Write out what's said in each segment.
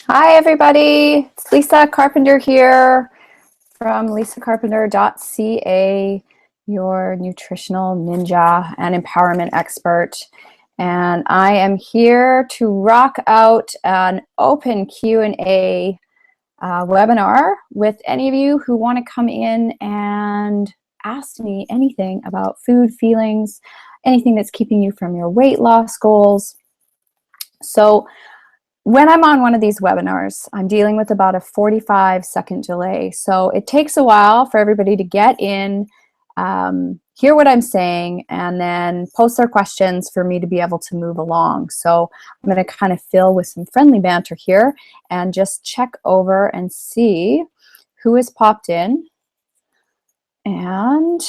Hi, everybody. It's Lisa Carpenter here from lisacarpenter.ca, your nutritional ninja and empowerment expert. And I am here to rock out an open Q&A webinar with any of you who want to come in and ask me anything about food, feelings, anything that's keeping you from your weight loss goals. So when I'm on one of these webinars, I'm dealing with about a 45-second delay. So it takes a while for everybody to get in, hear what I'm saying, and then post their questions for me to be able to move along. So I'm going to kind of fill with some friendly banter here and just check over and see who has popped in. And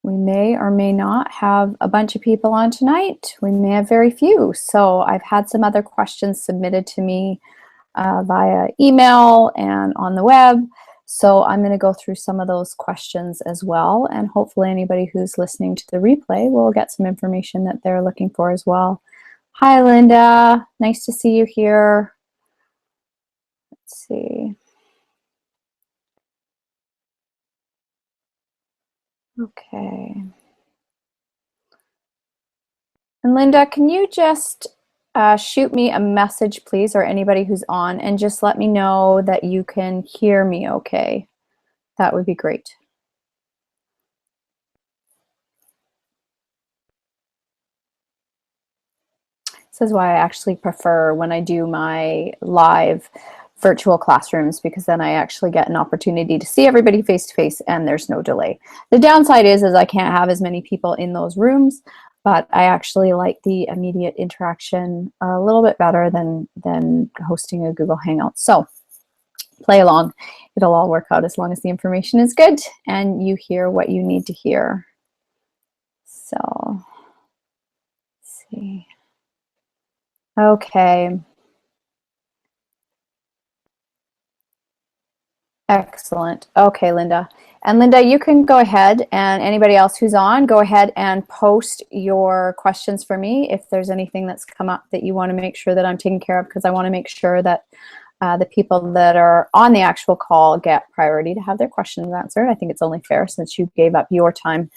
we may or may not have a bunch of people on tonight. We may have very few. So I've had some other questions submitted to me via email and on the web. So I'm going to go through some of those questions as well. And hopefully anybody who's listening to the replay will get some information that they're looking for as well. Hi, Linda. Nice to see you here. Let's see. Okay. And Linda, can you just shoot me a message, please, or anybody who's on, and just let me know that you can hear me okay? That would be great. This is why I actually prefer when I do my live virtual classrooms, because then I actually get an opportunity to see everybody face to face and there's no delay. The downside is I can't have as many people in those rooms, but I actually like the immediate interaction a little bit better than hosting a Google Hangout. So play along. It'll all work out as long as the information is good and you hear what you need to hear. So, let's see. Okay. Excellent. Okay, Linda. And Linda, you can go ahead, and anybody else who's on, go ahead and post your questions for me if there's anything that's come up that you want to make sure that I'm taking care of, because I want to make sure that the people that are on the actual call get priority to have their questions answered. I think it's only fair since you gave up your time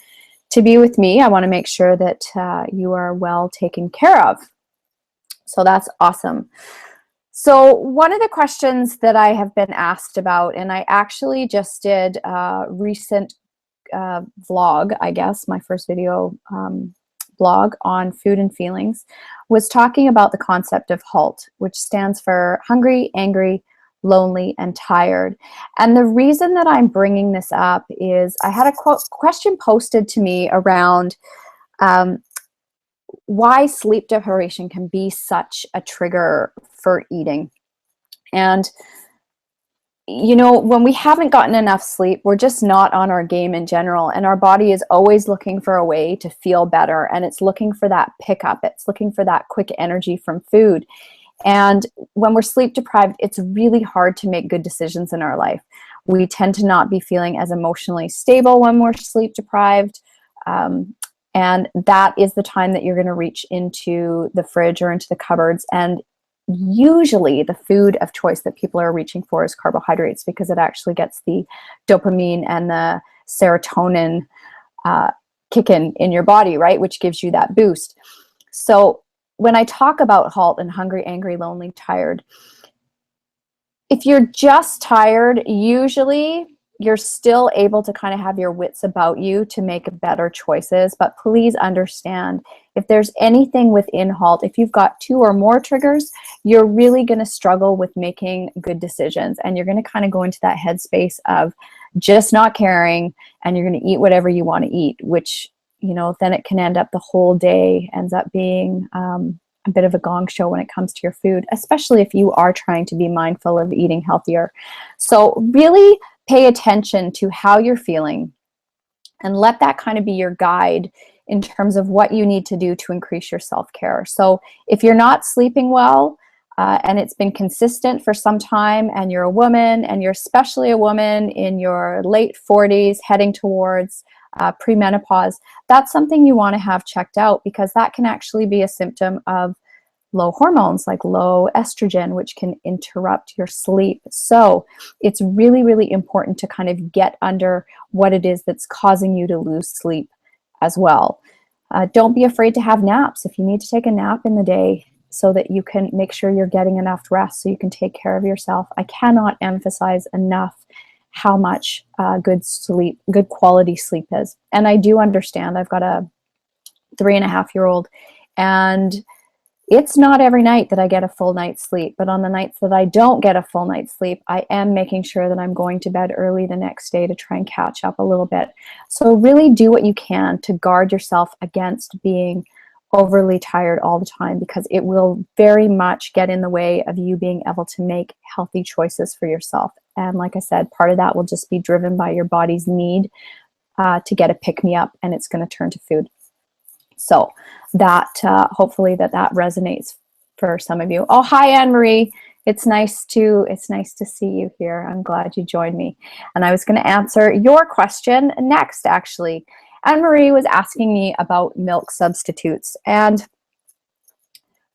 to be with me. I want to make sure that you are well taken care of. So that's awesome. So one of the questions that I have been asked about, and I actually just did a recent vlog, I guess, my first video blog on food and feelings, was talking about the concept of HALT, which stands for hungry, angry, lonely, and tired. And the reason that I'm bringing this up is I had a question posted to me around why sleep deprivation can be such a trigger for eating. And you know, when we haven't gotten enough sleep, we're just not on our game in general, and our body is always looking for a way to feel better, and it's looking for that pickup, it's looking for that quick energy from food. And when we're sleep deprived, it's really hard to make good decisions in our life. We tend to not be feeling as emotionally stable when we're sleep deprived. And that is the time that you're going to reach into the fridge or into the cupboards. And usually the food of choice that people are reaching for is carbohydrates, because it actually gets the dopamine and the serotonin kick in your body, right? Which gives you that boost. So when I talk about HALT and hungry, angry, lonely, tired, if you're just tired, usually you're still able to kind of have your wits about you to make better choices. But please understand, if there's anything within HALT, if you've got 2 or more triggers, you're really going to struggle with making good decisions. And you're going to kind of go into that headspace of just not caring, and you're going to eat whatever you want to eat, which, you know, then it can end up the whole day ends up being a bit of a gong show when it comes to your food, especially if you are trying to be mindful of eating healthier. So really pay attention to how you're feeling and let that kind of be your guide in terms of what you need to do to increase your self-care. So if you're not sleeping well and it's been consistent for some time, and you're a woman, and you're especially a woman in your late 40s heading towards premenopause, that's something you want to have checked out, because that can actually be a symptom of low hormones like low estrogen, which can interrupt your sleep. So it's really, really important to kind of get under what it is that's causing you to lose sleep as well. Don't be afraid to have naps. If you need to take a nap in the day so that you can make sure you're getting enough rest so you can take care of yourself. I cannot emphasize enough how much good sleep, good quality sleep is. And I do understand. I've got a 3.5-year-old, and it's not every night that I get a full night's sleep, but on the nights that I don't get a full night's sleep, I am making sure that I'm going to bed early the next day to try and catch up a little bit. So really do what you can to guard yourself against being overly tired all the time, because it will very much get in the way of you being able to make healthy choices for yourself. And like I said, part of that will just be driven by your body's need to get a pick-me-up, and it's going to turn to food. So that hopefully that resonates for some of you. Oh, hi, Anne-Marie. It's nice to see you here. I'm glad you joined me. And I was going to answer your question next, actually. Anne-Marie was asking me about milk substitutes. And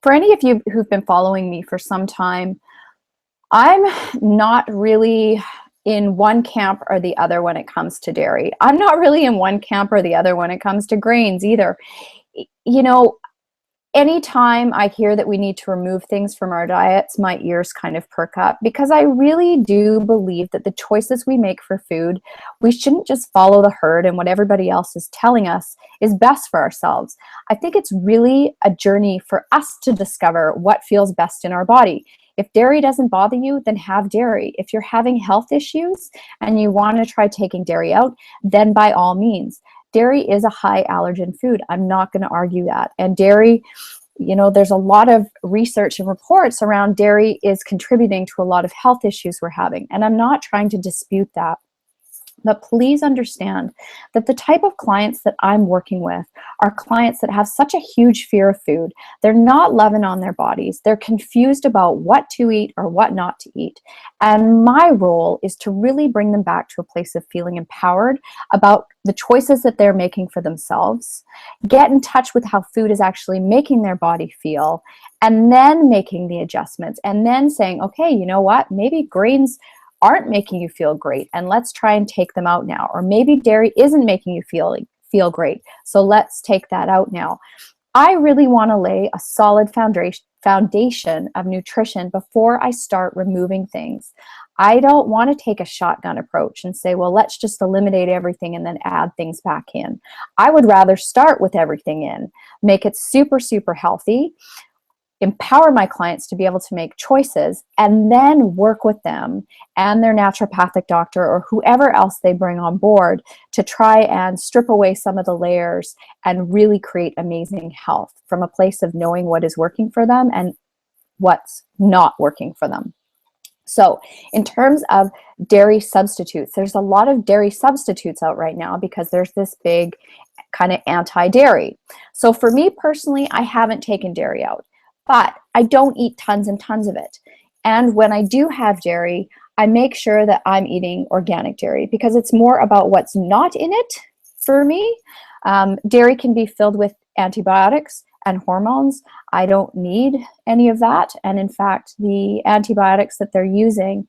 for any of you who've been following me for some time, I'm not really in one camp or the other when it comes to dairy. I'm not really in one camp or the other when it comes to grains either. You know, anytime I hear that we need to remove things from our diets, my ears kind of perk up, because I really do believe that the choices we make for food, we shouldn't just follow the herd and what everybody else is telling us is best for ourselves. I think it's really a journey for us to discover what feels best in our body. If dairy doesn't bother you, then have dairy. If you're having health issues and you want to try taking dairy out, then by all means. Dairy is a high allergen food. I'm not going to argue that. And dairy, you know, there's a lot of research and reports around dairy is contributing to a lot of health issues we're having. And I'm not trying to dispute that. But please understand that the type of clients that I'm working with are clients that have such a huge fear of food. They're not loving on their bodies. They're confused about what to eat or what not to eat. And my role is to really bring them back to a place of feeling empowered about the choices that they're making for themselves, get in touch with how food is actually making their body feel, and then making the adjustments, and then saying, okay, you know what, maybe grains aren't making you feel great, and let's try and take them out now. Or maybe dairy isn't making you feel great, so let's take that out now. I really want to lay a solid foundation of nutrition before I start removing things. I don't want to take a shotgun approach and say, well, let's just eliminate everything and then add things back in. I would rather start with everything in, make it super, super healthy, empower my clients to be able to make choices, and then work with them and their naturopathic doctor or whoever else they bring on board to try and strip away some of the layers and really create amazing health from a place of knowing what is working for them and what's not working for them. So in terms of dairy substitutes, there's a lot of dairy substitutes out right now because there's this big kind of anti-dairy. So for me personally, I haven't taken dairy out, but I don't eat tons and tons of it. And when I do have dairy, I make sure that I'm eating organic dairy because it's more about what's not in it for me. Dairy can be filled with antibiotics and hormones. I don't need any of that. And in fact, the antibiotics that they're using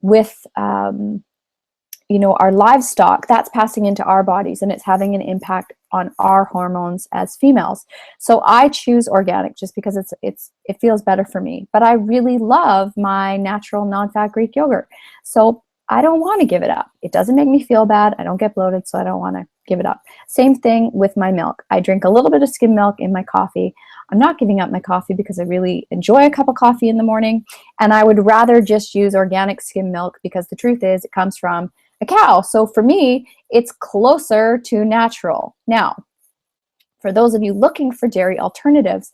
with our livestock, that's passing into our bodies and it's having an impact on our hormones as females. So I choose organic just because it feels better for me. But I really love my natural non-fat Greek yogurt. So I don't want to give it up. It doesn't make me feel bad. I don't get bloated, so I don't want to give it up. Same thing with my milk. I drink a little bit of skim milk in my coffee. I'm not giving up my coffee because I really enjoy a cup of coffee in the morning. And I would rather just use organic skim milk because the truth is it comes from a cow. So for me, it's closer to natural. Now, for those of you looking for dairy alternatives,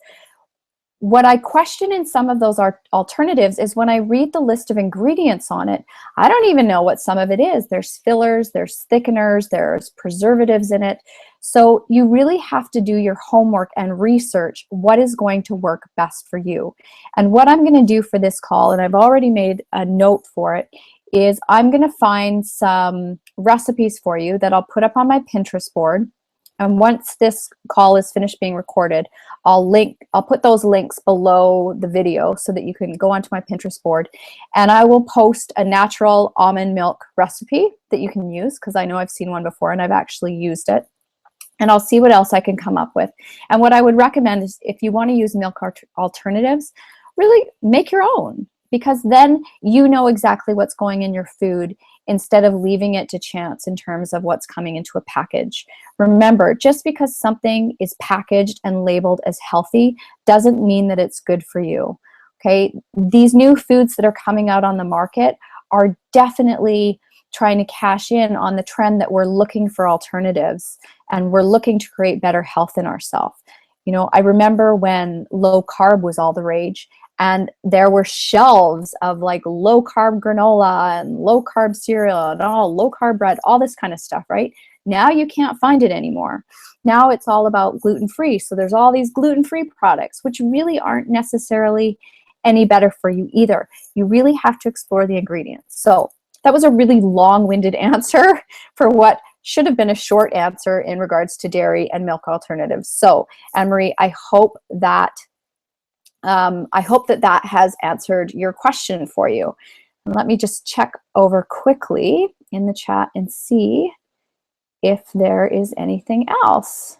what I question in some of those alternatives is when I read the list of ingredients on it, I don't even know what some of it is. There's fillers, there's thickeners, there's preservatives in it. So you really have to do your homework and research what is going to work best for you. And what I'm going to do for this call, and I've already made a note for it, is I'm going to find some recipes for you that I'll put up on my Pinterest board. And once this call is finished being recorded, I'll put those links below the video so that you can go onto my Pinterest board, and I will post a natural almond milk recipe that you can use, because I know I've seen one before and I've actually used it. And I'll see what else I can come up with. And what I would recommend is, if you want to use milk alternatives, really make your own, because then you know exactly what's going in your food instead of leaving it to chance in terms of what's coming into a package. Remember, just because something is packaged and labeled as healthy doesn't mean that it's good for you. Okay, these new foods that are coming out on the market are definitely trying to cash in on the trend that we're looking for alternatives and we're looking to create better health in ourselves. You know, I remember when low carb was all the rage, and there were shelves of like low carb granola and low carb cereal and all low carb bread, all this kind of stuff, right? Now you can't find it anymore. Now it's all about gluten-free. So there's all these gluten-free products, which really aren't necessarily any better for you either. You really have to explore the ingredients. So that was a really long-winded answer for what should have been a short answer in regards to dairy and milk alternatives. So, Anne-Marie, I hope that that has answered your question for you. And let me just check over quickly in the chat and see if there is anything else.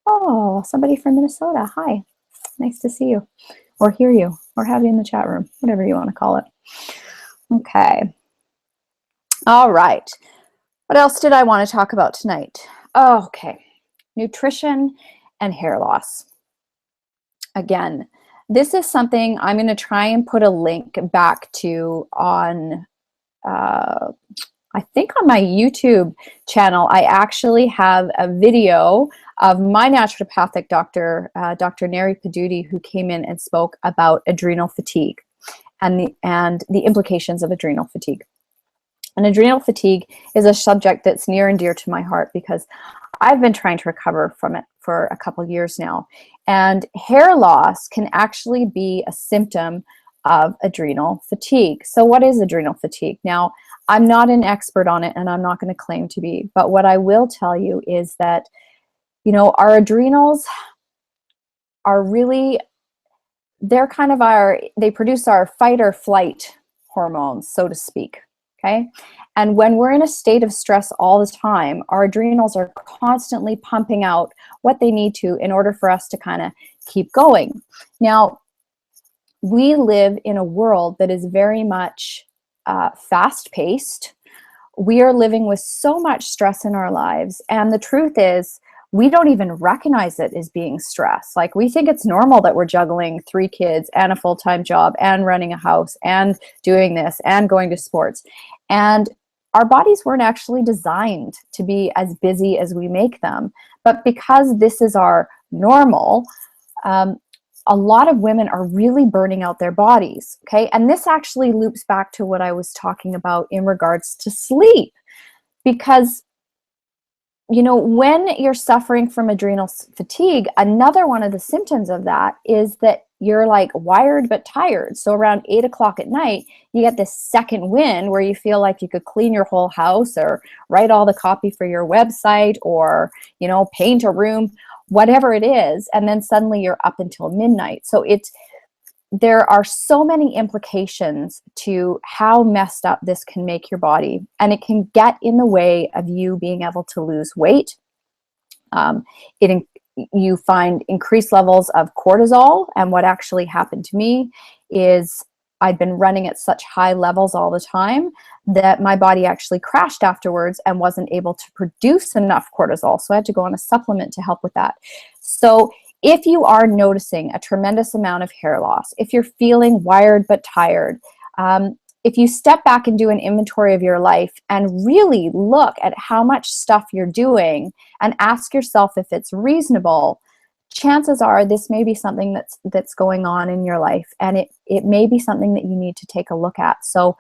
Oh, somebody from Minnesota. Hi, nice to see you, or hear you, or have you in the chat room, whatever you want to call it. Okay. All right. What else did I want to talk about tonight? Oh, okay. Nutrition and hair loss. Again, this is something I'm going to try and put a link back to on, I think on my YouTube channel. I actually have a video of my naturopathic doctor, Dr. Neri Paduti, who came in and spoke about adrenal fatigue and the implications of adrenal fatigue. And adrenal fatigue is a subject that's near and dear to my heart because I've been trying to recover from it for a couple years now. And hair loss can actually be a symptom of adrenal fatigue. So what is adrenal fatigue? Now, I'm not an expert on it, and I'm not going to claim to be, but what I will tell you is that, you know, our adrenals are really, they're kind of they produce our fight or flight hormones, so to speak. Okay. And when we're in a state of stress all the time, our adrenals are constantly pumping out what they need to in order for us to kind of keep going. Now, we live in a world that is very much fast-paced. We are living with so much stress in our lives. And the truth is, we don't even recognize it as being stress. Like, we think it's normal that we're juggling 3 kids and a full-time job and running a house and doing this and going to sports. And our bodies weren't actually designed to be as busy as we make them. But because this is our normal, a lot of women are really burning out their bodies, okay? And this actually loops back to what I was talking about in regards to sleep. Because, you know, when you're suffering from adrenal fatigue, another one of the symptoms of that is that you're like wired but tired. So around 8 o'clock at night, you get this second wind where you feel like you could clean your whole house or write all the copy for your website or, you know, paint a room, whatever it is. And then suddenly you're up until midnight. So there are so many implications to how messed up this can make your body. And it can get in the way of you being able to lose weight. You find increased levels of cortisol. And what actually happened to me is I'd been running at such high levels all the time that my body actually crashed afterwards and wasn't able to produce enough cortisol. So I had to go on a supplement to help with that. So if you are noticing a tremendous amount of hair loss, if you're feeling wired but tired, if you step back and do an inventory of your life and really look at how much stuff you're doing and ask yourself if it's reasonable, chances are this may be something that's going on in your life, and it may be something that you need to take a look at. So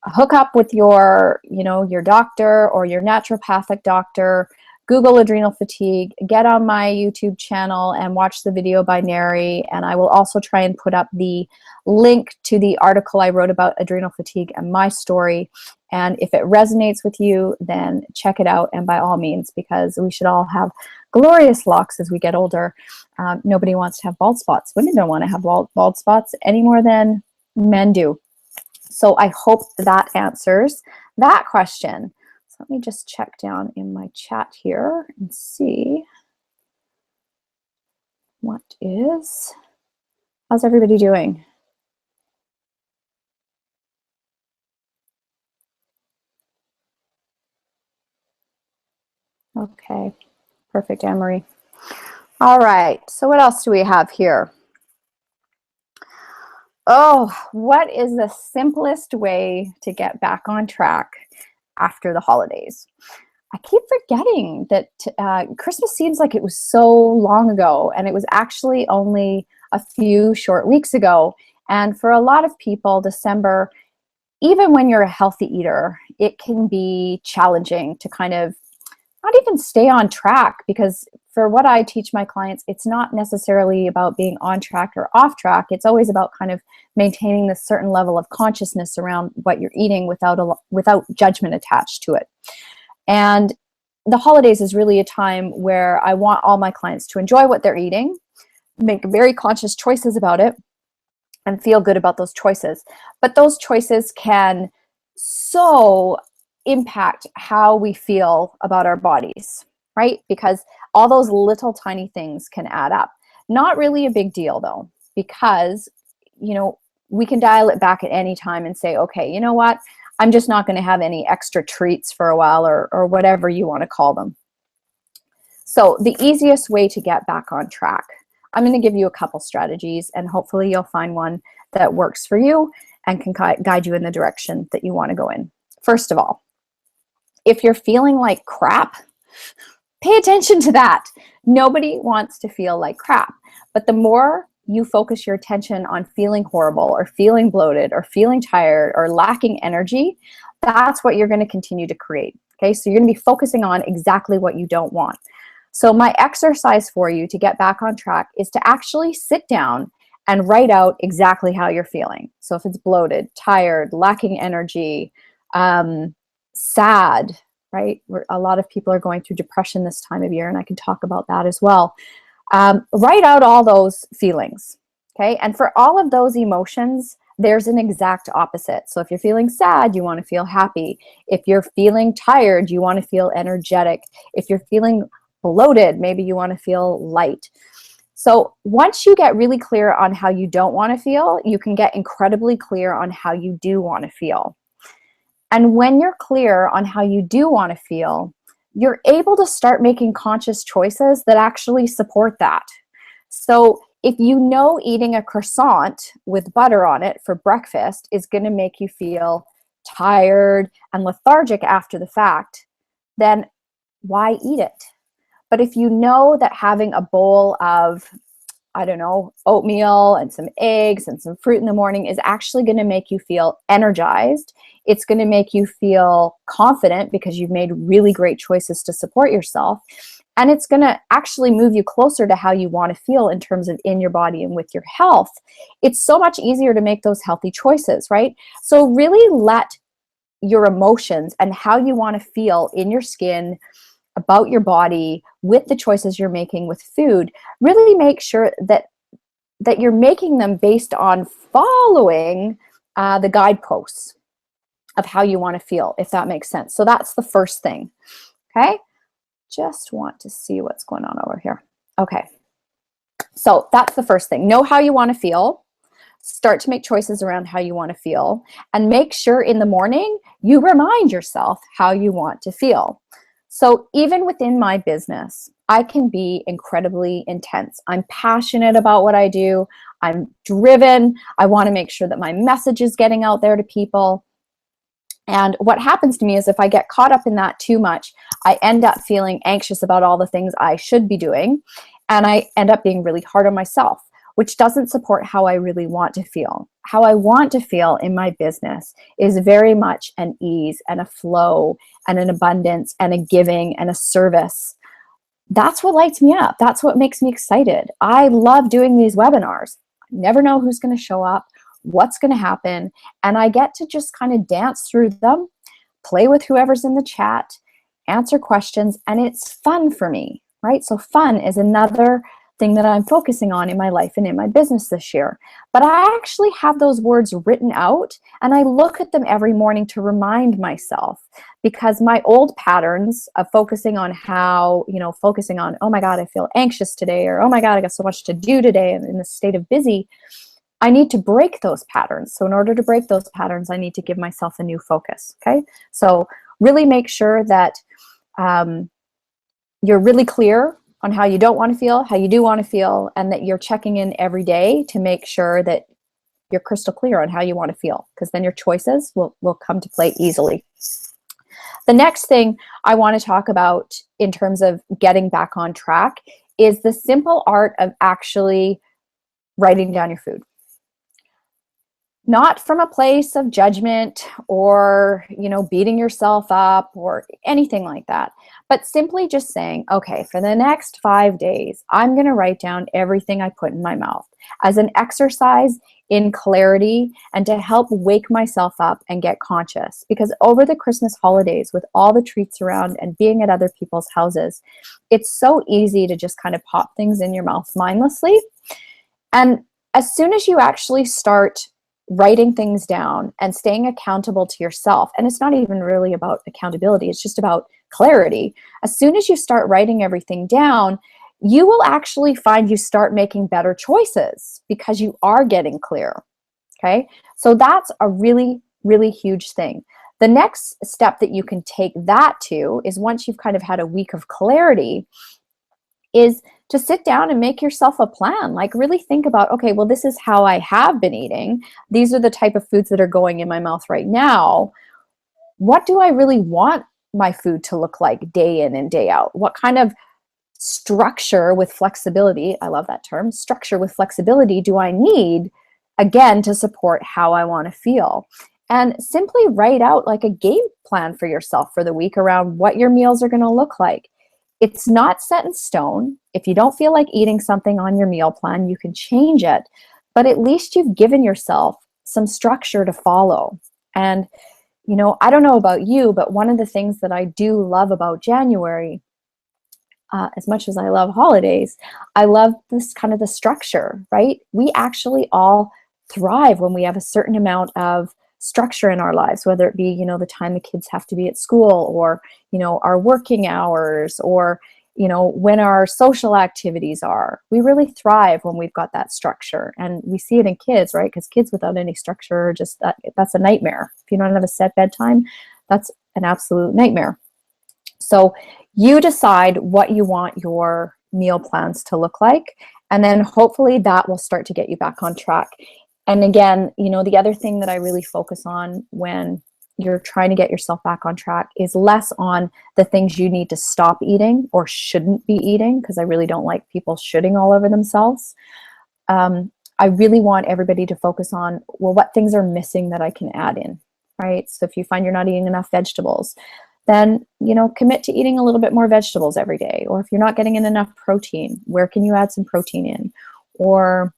hook up with your doctor or your naturopathic doctor. Google adrenal fatigue, get on my YouTube channel and watch the video by Neri. And I will also try and put up the link to the article I wrote about adrenal fatigue and my story. And if it resonates with you, then check it out. And by all means, because we should all have glorious locks as we get older. Nobody wants to have bald spots. Women don't want to have bald spots any more than men do. So I hope that answers that question. So let me just check down in my chat here and see how's everybody doing? Okay, perfect, Anne-Marie. All right, so what else do we have here? Oh, what is the simplest way to get back on track after the holidays? I keep forgetting that Christmas seems like it was so long ago, and it was actually only a few short weeks ago. And for a lot of people, December, even when you're a healthy eater, it can be challenging to kind of not even stay on track, because for what I teach my clients, it's not necessarily about being on track or off track. It's always about kind of maintaining this certain level of consciousness around what you're eating without judgment attached to it. And the holidays is really a time where I want all my clients to enjoy what they're eating, make very conscious choices about it, and feel good about those choices. But those choices can so impact how we feel about our bodies, right? Because all those little tiny things can add up. Not really a big deal though, because, you know, we can dial it back at any time and say, okay, you know what? I'm just not going to have any extra treats for a while, or whatever you want to call them. So the easiest way to get back on track, I'm going to give you a couple strategies, and hopefully you'll find one that works for you and can guide you in the direction that you want to go in. First of all, if you're feeling like crap, pay attention to that. Nobody wants to feel like crap, but the more you focus your attention on feeling horrible or feeling bloated or feeling tired or lacking energy, that's what you're going to continue to create. Okay, so you're going to be focusing on exactly what you don't want. So my exercise for you to get back on track is to actually sit down and write out exactly how you're feeling. So if it's bloated, tired, lacking energy, sad, right? A lot of people are going through depression this time of year, and I can talk about that as well. Write out all those feelings, okay? And for all of those emotions, there's an exact opposite. So if you're feeling sad, you want to feel happy. If you're feeling tired, you want to feel energetic. If you're feeling bloated, maybe you want to feel light. So once you get really clear on how you don't want to feel, you can get incredibly clear on how you do want to feel. And when you're clear on how you do want to feel, you're able to start making conscious choices that actually support that. So if you know eating a croissant with butter on it for breakfast is going to make you feel tired and lethargic after the fact, then why eat it? But if you know that having a bowl of, I don't know, oatmeal and some eggs and some fruit in the morning is actually going to make you feel energized, it's going to make you feel confident because you've made really great choices to support yourself, and it's going to actually move you closer to how you want to feel in terms of in your body and with your health, it's so much easier to make those healthy choices, right? So really let your emotions and how you want to feel in your skin, about your body, with the choices you're making with food, really make sure that you're making them based on following the guideposts of how you want to feel, if that makes sense. So that's the first thing, okay? Just want to see what's going on over here. Okay, so that's the first thing. Know how you want to feel. Start to make choices around how you want to feel, and make sure in the morning you remind yourself how you want to feel. So even within my business, I can be incredibly intense. I'm passionate about what I do. I'm driven. I want to make sure that my message is getting out there to people. And what happens to me is if I get caught up in that too much, I end up feeling anxious about all the things I should be doing. And I end up being really hard on myself, which doesn't support how I really want to feel. How I want to feel in my business is very much an ease and a flow and an abundance and a giving and a service. That's what lights me up. That's what makes me excited. I love doing these webinars. I never know who's going to show up, what's going to happen, and I get to just kind of dance through them, play with whoever's in the chat, answer questions, and it's fun for me, right? So fun is another thing that I'm focusing on in my life and in my business this year. But I actually have those words written out and I look at them every morning to remind myself, because my old patterns of focusing on how, focusing on, oh my God, I feel anxious today, or oh my God, I got so much to do today, and in the state of busy, I need to break those patterns. So in order to break those patterns, I need to give myself a new focus. Okay. So really make sure that you're really clear on how you don't want to feel, how you do want to feel, and that you're checking in every day to make sure that you're crystal clear on how you want to feel, because then your choices will come to play easily. The next thing I want to talk about in terms of getting back on track is the simple art of actually writing down your food. Not from a place of judgment or, beating yourself up or anything like that, but simply just saying, okay, for the next 5 days, I'm going to write down everything I put in my mouth as an exercise in clarity and to help wake myself up and get conscious. Because over the Christmas holidays, with all the treats around and being at other people's houses, it's so easy to just kind of pop things in your mouth mindlessly. And as soon as you actually start writing things down and staying accountable to yourself, and it's not even really about accountability, it's just about clarity. As soon as you start writing everything down, you will actually find you start making better choices because you are getting clear. Okay, so that's a really, really huge thing. The next step that you can take that to is, once you've kind of had a week of clarity, is to sit down and make yourself a plan. Like, really think about, okay, well, this is how I have been eating. These are the type of foods that are going in my mouth right now. What do I really want my food to look like day in and day out? What kind of structure with flexibility, I love that term, structure with flexibility, do I need, again, to support how I want to feel? And simply write out like a game plan for yourself for the week around what your meals are going to look like. It's not set in stone. If you don't feel like eating something on your meal plan, you can change it, but at least you've given yourself some structure to follow. And, I don't know about you, but one of the things that I do love about January, as much as I love holidays, I love this kind of the structure, right? We actually all thrive when we have a certain amount of structure in our lives, whether it be, the time the kids have to be at school, or, our working hours, or, when our social activities are. We really thrive when we've got that structure. And we see it in kids, right? Because kids without any structure, just that's a nightmare. If you don't have a set bedtime, that's an absolute nightmare. So you decide what you want your meal plans to look like, and then hopefully that will start to get you back on track. And again, the other thing that I really focus on when you're trying to get yourself back on track is less on the things you need to stop eating or shouldn't be eating, because I really don't like people shoulding all over themselves. I really want everybody to focus on, well, what things are missing that I can add in, right? So if you find you're not eating enough vegetables, then, commit to eating a little bit more vegetables every day. Or if you're not getting in enough protein, where can you add some protein in? Or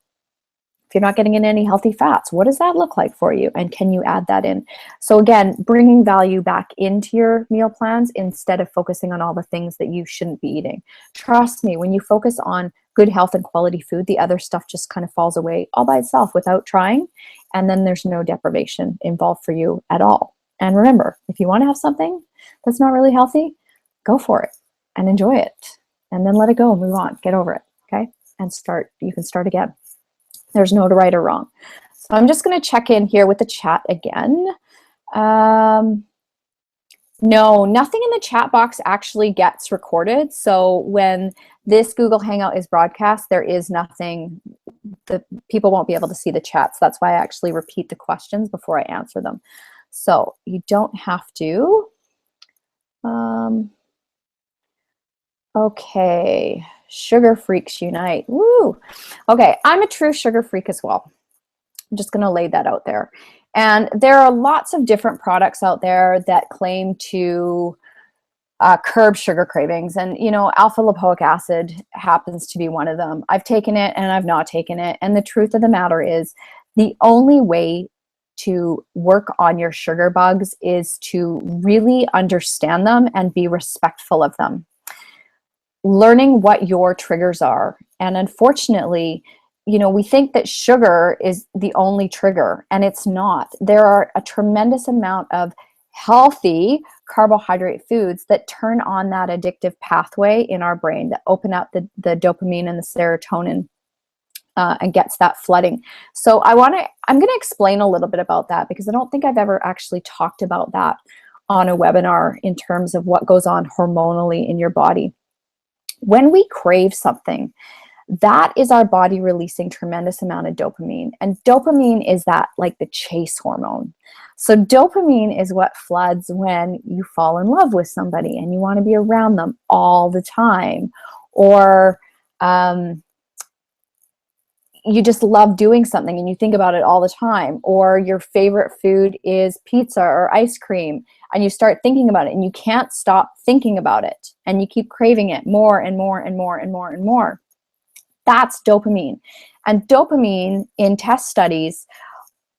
if you're not getting in any healthy fats, what does that look like for you? And can you add that in? So again, bringing value back into your meal plans instead of focusing on all the things that you shouldn't be eating. Trust me, when you focus on good health and quality food, the other stuff just kind of falls away all by itself without trying. And then there's no deprivation involved for you at all. And remember, if you want to have something that's not really healthy, go for it and enjoy it. And then let it go and move on. Get over it. Okay? And you can start again. There's no right or wrong. So I'm just going to check in here with the chat again. No, nothing in the chat box actually gets recorded. So when this Google Hangout is broadcast, there is nothing, the people won't be able to see the chats. That's why I actually repeat the questions before I answer them. So you don't have to. Okay, sugar freaks unite. Woo! Okay, I'm a true sugar freak as well. I'm just going to lay that out there. And there are lots of different products out there that claim to curb sugar cravings. And, alpha lipoic acid happens to be one of them. I've taken it and I've not taken it. And the truth of the matter is, the only way to work on your sugar bugs is to really understand them and be respectful of them. learning what your triggers are. And unfortunately, we think that sugar is the only trigger, and it's not. There are a tremendous amount of healthy carbohydrate foods that turn on that addictive pathway in our brain, that open up the dopamine and the serotonin, and gets that flooding. So I'm going to explain a little bit about that, because I don't think I've ever actually talked about that on a webinar in terms of what goes on hormonally in your body. When we crave something, that is our body releasing tremendous amount of dopamine. And dopamine is that, like, the chase hormone. So dopamine is what floods when you fall in love with somebody and you want to be around them all the time. Or you just love doing something and you think about it all the time. Or your favorite food is pizza or ice cream, and you start thinking about it and you can't stop thinking about it, and you keep craving it more and more and more and more and more. That's dopamine. And dopamine, in test studies,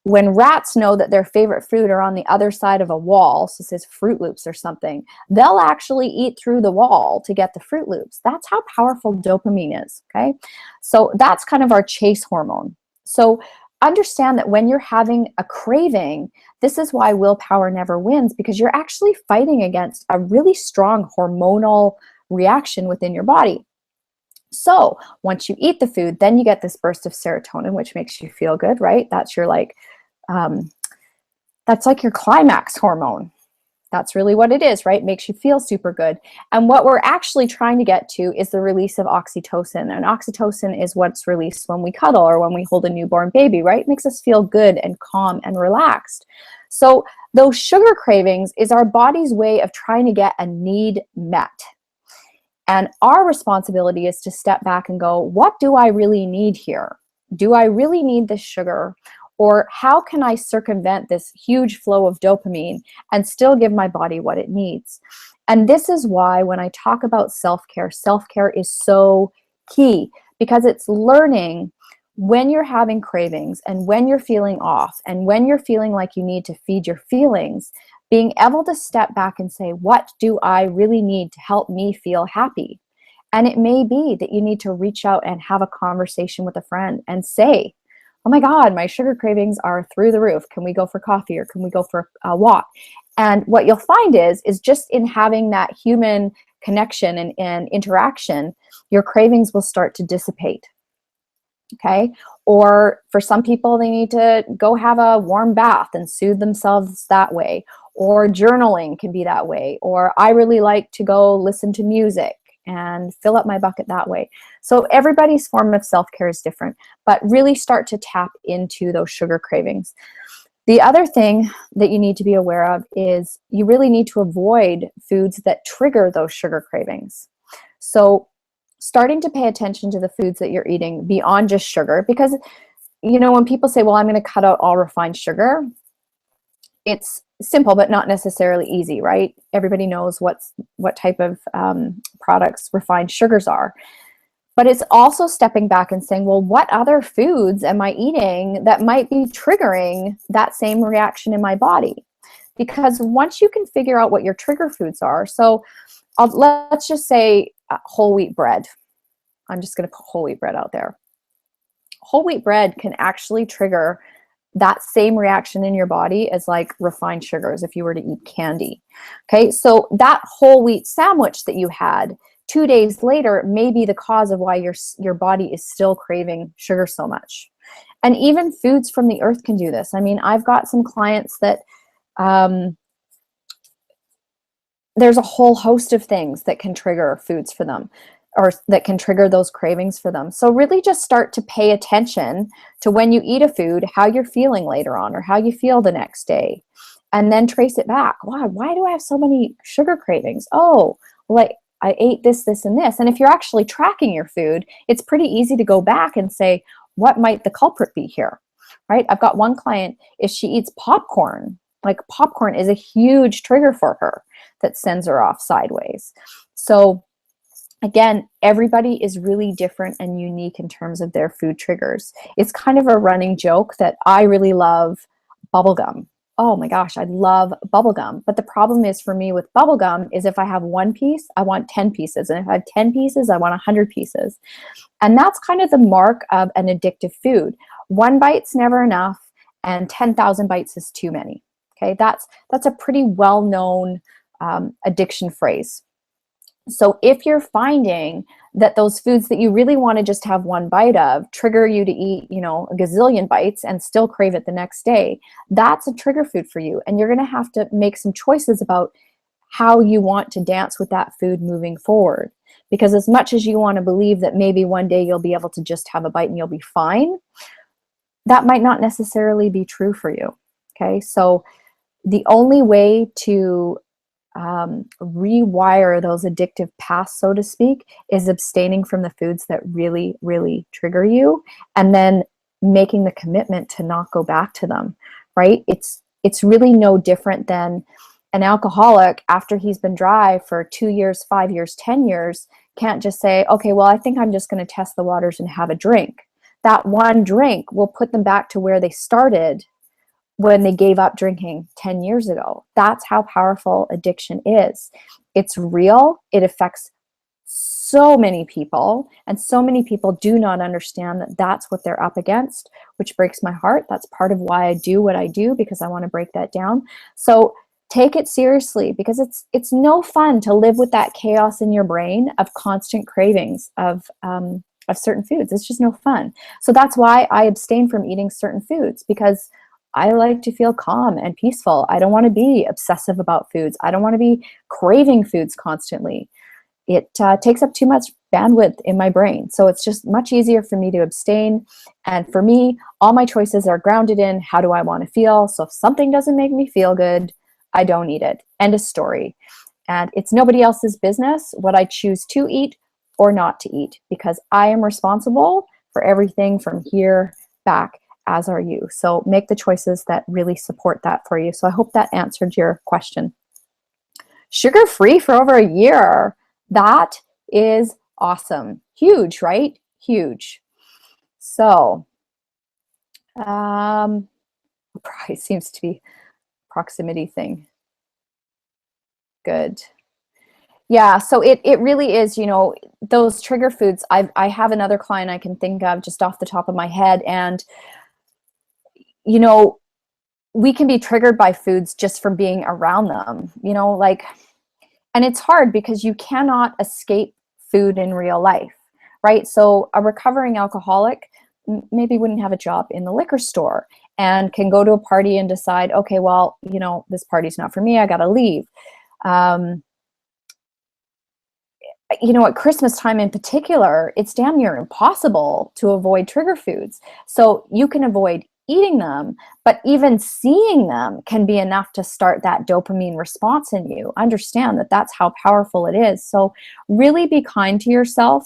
when rats know that their favorite food are on the other side of a wall, so it says Fruit Loops or something, they'll actually eat through the wall to get the Fruit Loops. That's how powerful dopamine is, okay? So that's kind of our chase hormone. So understand that when you're having a craving, this is why willpower never wins, because you're actually fighting against a really strong hormonal reaction within your body. So once you eat the food, then you get this burst of serotonin, which makes you feel good, right? That's your that's like your climax hormone. That's really what it is, right? Makes you feel super good. And what we're actually trying to get to is the release of oxytocin. And oxytocin is what's released when we cuddle or when we hold a newborn baby, right? It makes us feel good and calm and relaxed. So those sugar cravings is our body's way of trying to get a need met. And our responsibility is to step back and go, what do I really need here? Do I really need this sugar? Or how can I circumvent this huge flow of dopamine and still give my body what it needs? And this is why when I talk about self-care is so key, because it's learning when you're having cravings and when you're feeling off and when you're feeling like you need to feed your feelings, being able to step back and say, what do I really need to help me feel happy? And it may be that you need to reach out and have a conversation with a friend and say, oh my God, my sugar cravings are through the roof. Can we go for coffee, or can we go for a walk? And what you'll find is just in having that human connection and interaction, your cravings will start to dissipate. Okay. Or for some people, they need to go have a warm bath and soothe themselves that way. Or journaling can be that way. Or I really like to go listen to music and fill up my bucket that way. So everybody's form of self-care is different, but really start to tap into those sugar cravings. The other thing that you need to be aware of is you really need to avoid foods that trigger those sugar cravings. So starting to pay attention to the foods that you're eating beyond just sugar, because, when people say, well, I'm going to cut out all refined sugar, it's simple, but not necessarily easy, right? Everybody knows what type of products refined sugars are. But it's also stepping back and saying, well, what other foods am I eating that might be triggering that same reaction in my body? Because once you can figure out what your trigger foods are, so let's just say whole wheat bread. I'm just going to put whole wheat bread out there. Whole wheat bread can actually trigger that same reaction in your body as like refined sugars if you were to eat candy. Okay, so that whole wheat sandwich that you had 2 days later may be the cause of why your body is still craving sugar so much. And even foods from the earth can do this. I mean, I've got some clients that there's a whole host of things that can trigger foods for them, or that can trigger those cravings for them. So really just start to pay attention to when you eat a food, how you're feeling later on, or how you feel the next day, and then trace it back. Wow, why do I have so many sugar cravings? Oh, like I ate this, this, and this. And if you're actually tracking your food, it's pretty easy to go back and say, what might the culprit be here, right? I've got one client, if she eats popcorn, like popcorn is a huge trigger for her that sends her off sideways. So again, everybody is really different and unique in terms of their food triggers. It's kind of a running joke that I really love bubblegum. oh my gosh, I love bubble gum. But the problem is for me with bubble gum is if I have one piece, I want 10 pieces. And if I have 10 pieces, I want 100 pieces. And that's kind of the mark of an addictive food. One bite's never enough, and 10,000 bites is too many. Okay, that's a pretty well-known addiction phrase. So if you're finding that those foods that you really want to just have one bite of trigger you to eat, a gazillion bites and still crave it the next day, that's a trigger food for you. And you're going to have to make some choices about how you want to dance with that food moving forward. Because as much as you want to believe that maybe one day you'll be able to just have a bite and you'll be fine, that might not necessarily be true for you. Okay, so the only way to rewire those addictive paths, so to speak, is abstaining from the foods that really, really trigger you, and then making the commitment to not go back to them, right? It's really no different than an alcoholic after he's been dry for 2 years, 5 years, 10 years, can't just say, okay, well, I think I'm just going to test the waters and have a drink. That one drink will put them back to where they started when they gave up drinking 10 years ago. That's how powerful addiction is. It's real. It affects so many people, and so many people do not understand that that's what they're up against, which breaks my heart. That's part of why I do what I do, because I want to break that down. So take it seriously, because it's no fun to live with that chaos in your brain of constant cravings of certain foods. It's just no fun. So that's why I abstain from eating certain foods, because I like to feel calm and peaceful. I don't want to be obsessive about foods. I don't want to be craving foods constantly. It takes up too much bandwidth in my brain. So it's just much easier for me to abstain. And for me, all my choices are grounded in how do I want to feel. So if something doesn't make me feel good, I don't eat it. End of story. And it's nobody else's business what I choose to eat or not to eat, because I am responsible for everything from here back, as are you. So make the choices that really support that for you. So I hope that answered your question. Sugar-free for over a year. That is awesome. Huge, right? Huge. So, probably seems to be proximity thing. Good. Yeah, so it really is, those trigger foods. I have another client I can think of just off the top of my head, and we can be triggered by foods just from being around them, and it's hard because you cannot escape food in real life, right? So a recovering alcoholic maybe wouldn't have a job in the liquor store and can go to a party and decide, okay, well, this party's not for me, I gotta leave. At Christmas time in particular, it's damn near impossible to avoid trigger foods. So you can avoid eating them, but even seeing them can be enough to start that dopamine response in you. Understand that that's how powerful it is. So really be kind to yourself.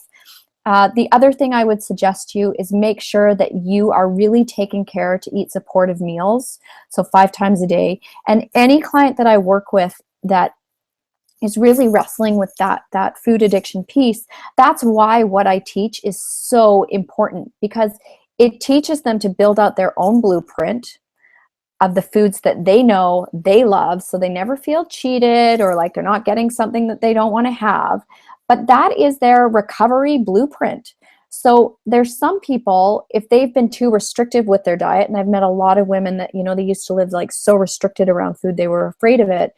The other thing I would suggest to you is make sure that you are really taking care to eat supportive meals. So 5 times a day. And any client that I work with that is really wrestling with that food addiction piece, that's why what I teach is so important, because it teaches them to build out their own blueprint of the foods that they know they love, so they never feel cheated or like they're not getting something that they don't want to have. But that is their recovery blueprint. So there's some people, if they've been too restrictive with their diet, and I've met a lot of women that, they used to live like so restricted around food, they were afraid of it.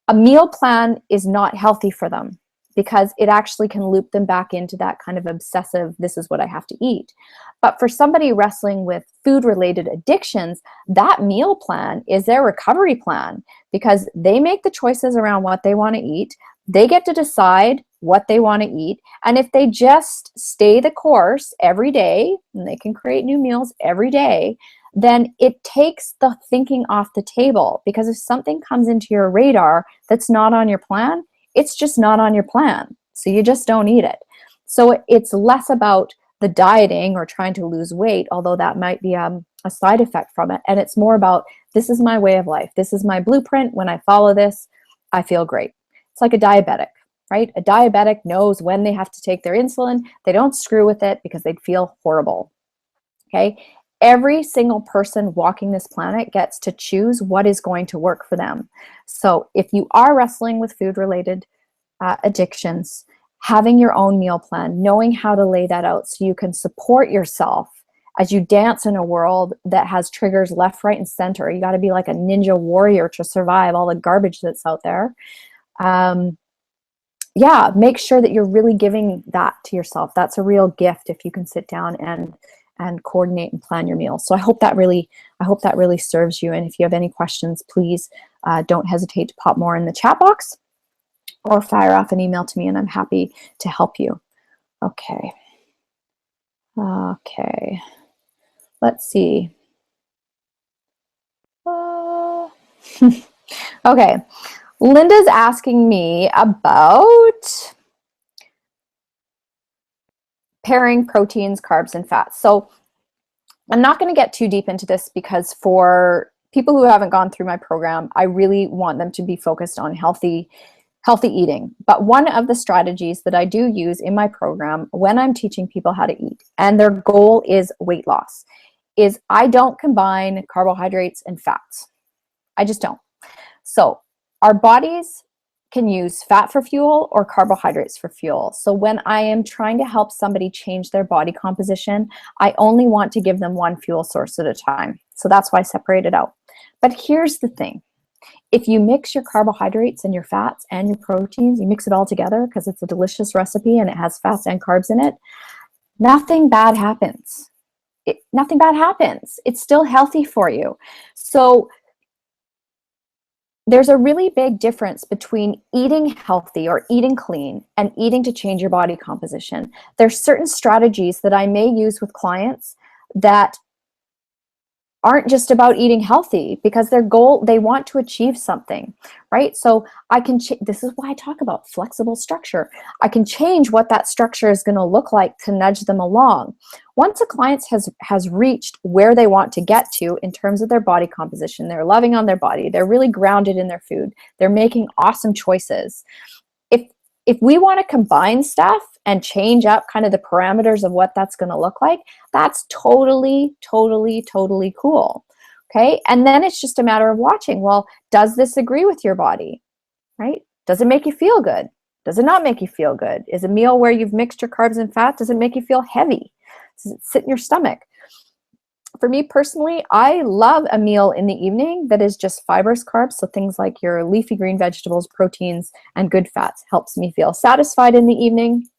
A meal plan is not healthy for them, because it actually can loop them back into that kind of obsessive, this is what I have to eat. But for somebody wrestling with food-related addictions, that meal plan is their recovery plan, because they make the choices around what they want to eat. They get to decide what they want to eat. And if they just stay the course every day, and they can create new meals every day, then it takes the thinking off the table. Because if something comes into your radar that's not on your plan, it's just not on your plan. So you just don't eat it. So it's less about the dieting or trying to lose weight, although that might be a side effect from it. And it's more about, this is my way of life. This is my blueprint. When I follow this, I feel great. It's like a diabetic, right? A diabetic knows when they have to take their insulin. They don't screw with it because they'd feel horrible. Okay. Every single person walking this planet gets to choose what is going to work for them. So if you are wrestling with food-related addictions, having your own meal plan, knowing how to lay that out so you can support yourself as you dance in a world that has triggers left, right, and center. You got to be like a ninja warrior to survive all the garbage that's out there. Yeah, make sure that you're really giving that to yourself. That's a real gift if you can sit down and coordinate and plan your meals. So I hope that really serves you. And if you have any questions, please don't hesitate to pop more in the chat box or fire off an email to me, and I'm happy to help you. Okay. Okay. Let's see. Okay. Linda's asking me about pairing proteins, carbs, and fats. So I'm not going to get too deep into this because for people who haven't gone through my program, I really want them to be focused on healthy eating. But one of the strategies that I do use in my program when I'm teaching people how to eat, and their goal is weight loss, is I don't combine carbohydrates and fats. I just don't. So our bodies can use fat for fuel or carbohydrates for fuel. So when I am trying to help somebody change their body composition, I only want to give them one fuel source at a time. So that's why I separate it out. But here's the thing. If you mix your carbohydrates and your fats and your proteins, you mix it all together because it's a delicious recipe and it has fats and carbs in it, nothing bad happens. Nothing bad happens. It's still healthy for you. So there's a really big difference between eating healthy or eating clean and eating to change your body composition. There's certain strategies that I may use with clients that aren't just about eating healthy because their goal, they want to achieve something, right? So I can, this is why I talk about flexible structure. I can change what that structure is going to look like to nudge them along. Once a client has reached where they want to get to in terms of their body composition, they're loving on their body, they're really grounded in their food, they're making awesome choices. If we want to combine stuff and change up kind of the parameters of what that's going to look like, that's totally, totally, totally cool. Okay. And then it's just a matter of watching, well, does this agree with your body, right? Does it make you feel good? Does it not make you feel good? Is a meal where you've mixed your carbs and fat, does it make you feel heavy? Does it sit in your stomach? For me personally, I love a meal in the evening that is just fibrous carbs. So things like your leafy green vegetables, proteins, and good fats helps me feel satisfied in the evening.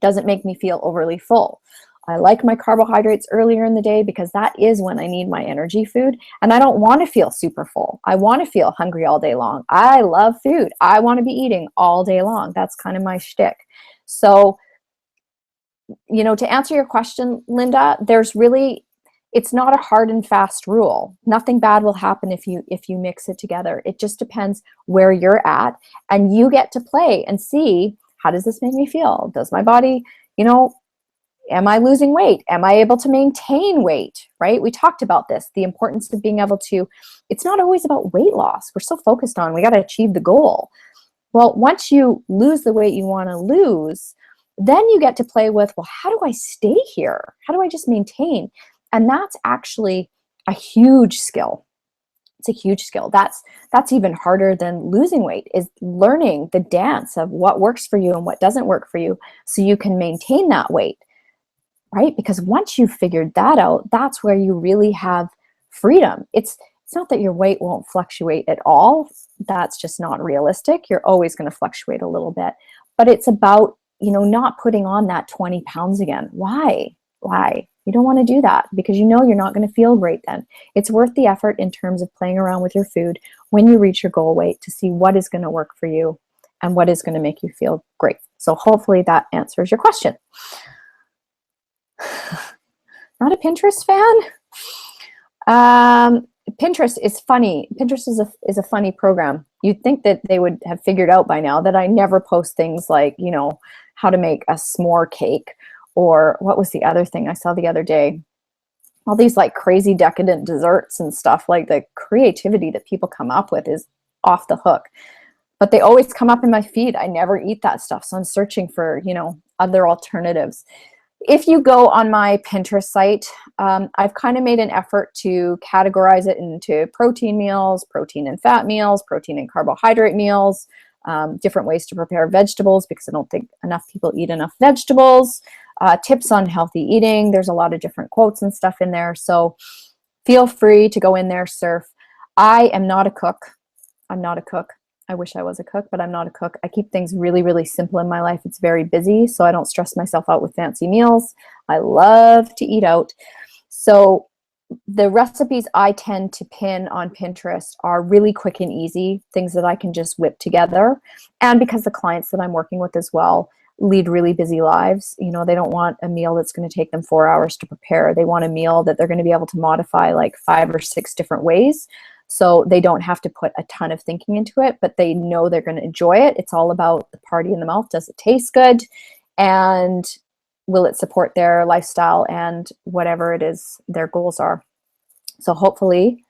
Doesn't make me feel overly full. I like my carbohydrates earlier in the day because that is when I need my energy food. And I don't want to feel super full. I want to feel hungry all day long. I love food. I want to be eating all day long. That's kind of my shtick. So, you know, to answer your question, Linda, there's really, it's not a hard and fast rule. Nothing bad will happen if you mix it together. It just depends where you're at, and you get to play and see, how does this make me feel? Does my body, you know, am I losing weight? Am I able to maintain weight, right? We talked about this, the importance of being able to, it's not always about weight loss. We're so focused on, we got to achieve the goal. Well, once you lose the weight you want to lose, then you get to play with, well, how do I stay here? How do I just maintain? And that's actually a huge skill. It's a huge skill. That's even harder than losing weight, is learning the dance of what works for you and what doesn't work for you so you can maintain that weight, right? Because once you've figured that out, that's where you really have freedom. It's not that your weight won't fluctuate at all. That's just not realistic. You're always going to fluctuate a little bit. But it's about, you know, not putting on that 20 pounds again. Why? You don't want to do that because you know you're not going to feel great then. It's worth the effort in terms of playing around with your food when you reach your goal weight to see what is going to work for you and what is going to make you feel great. So hopefully that answers your question. Not a Pinterest fan? Pinterest is funny. Pinterest is a funny program. You'd think that they would have figured out by now that I never post things like, you know, how to make a s'more cake, or what was the other thing I saw the other day? All these like crazy decadent desserts and stuff. Like the creativity that people come up with is off the hook. But they always come up in my feed. I never eat that stuff. So I'm searching for, you know, other alternatives. If you go on my Pinterest site, I've kind of made an effort to categorize it into protein meals, protein and fat meals, protein and carbohydrate meals, different ways to prepare vegetables, because I don't think enough people eat enough vegetables, tips on healthy eating. There's a lot of different quotes and stuff in there. So feel free to go in there, surf. I am not a cook. I'm not a cook. I wish I was a cook, but I'm not a cook. I keep things really, really simple in my life. It's very busy, so I don't stress myself out with fancy meals. I love to eat out. So the recipes I tend to pin on Pinterest are really quick and easy, things that I can just whip together. And because the clients that I'm working with as well lead really busy lives, you know, they don't want a meal that's going to take them 4 hours to prepare. They want a meal that they're going to be able to modify like 5 or 6 different ways. So they don't have to put a ton of thinking into it, but they know they're going to enjoy it. It's all about the party in the mouth. Does it taste good? And will it support their lifestyle and whatever it is their goals are? So hopefully,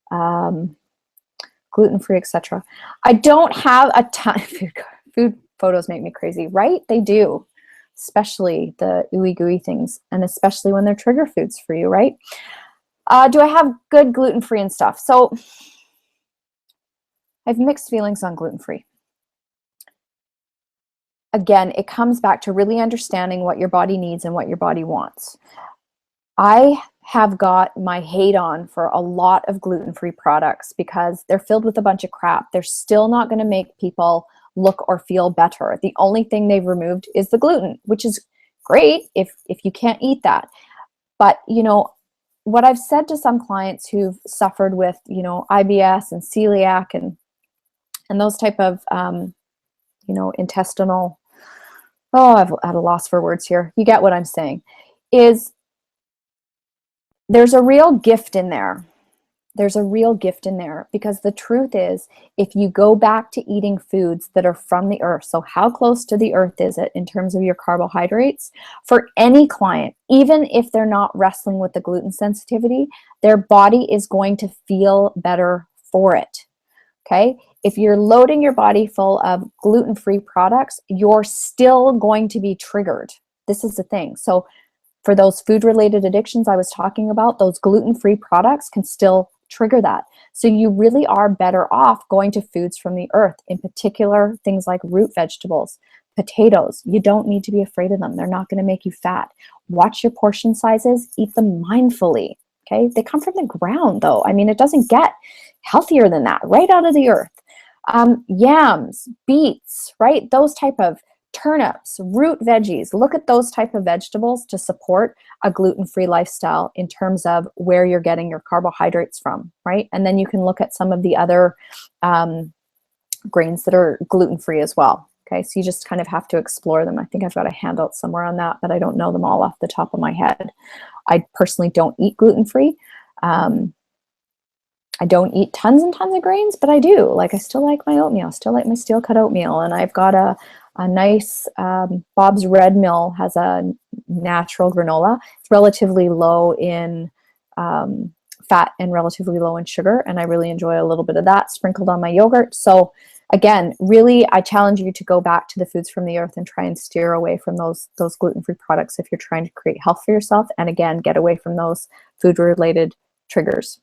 gluten-free, etc. I don't have a ton of food photos make me crazy, right? They do, especially the ooey gooey things, and especially when they're trigger foods for you, right? Do I have good gluten-free and stuff? So I have mixed feelings on gluten-free. Again, it comes back to really understanding what your body needs and what your body wants. I have got my hate on for a lot of gluten-free products because they're filled with a bunch of crap. They're still not going to make people look or feel better. The only thing they've removed is the gluten, which is great if you can't eat that. But, you know, what I've said to some clients who've suffered with, you know, IBS and celiac and those type of, you know, intestinal, I've at a loss for words here. You get what I'm saying, is there's a real gift in there. There's a real gift in there, because the truth is, if you go back to eating foods that are from the earth, so how close to the earth is it in terms of your carbohydrates? For any client, even if they're not wrestling with the gluten sensitivity, their body is going to feel better for it. Okay? If you're loading your body full of gluten-free products, you're still going to be triggered. This is the thing. So for those food-related addictions I was talking about, those gluten-free products can still trigger that. So you really are better off going to foods from the earth, in particular things like root vegetables, potatoes. You don't need to be afraid of them. They're not going to make you fat. Watch your portion sizes, eat them mindfully. Okay? They come from the ground though. I mean, it doesn't get healthier than that, right out of the earth. Yams, beets, right? Those type of turnips, root veggies. Look at those type of vegetables to support a gluten-free lifestyle in terms of where you're getting your carbohydrates from, right? And then you can look at some of the other grains that are gluten-free as well. Okay, so you just kind of have to explore them. I think I've got a handout somewhere on that, but I don't know them all off the top of my head. I personally don't eat gluten-free. I don't eat tons and tons of grains, but I do. Like, I still like my oatmeal. I still like my steel cut oatmeal. And I've got a nice, Bob's Red Mill has a natural granola. It's relatively low in fat and relatively low in sugar. And I really enjoy a little bit of that sprinkled on my yogurt. So again, really, I challenge you to go back to the foods from the earth and try and steer away from those gluten-free products if you're trying to create health for yourself. And again, get away from those food-related triggers.